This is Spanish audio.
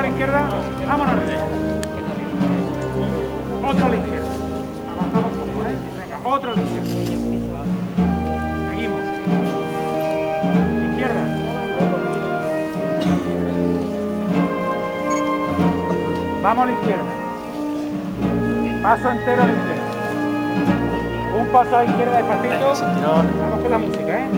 la izquierda, vámonos a la derecha. Otro a la izquierda. Avanzamos un poco, ¿eh? Venga, otro a la izquierda. Seguimos. Izquierda. Vamos a la izquierda. Paso entero a la izquierda. Un paso a la izquierda despacito. Vamos con la música, ¿eh?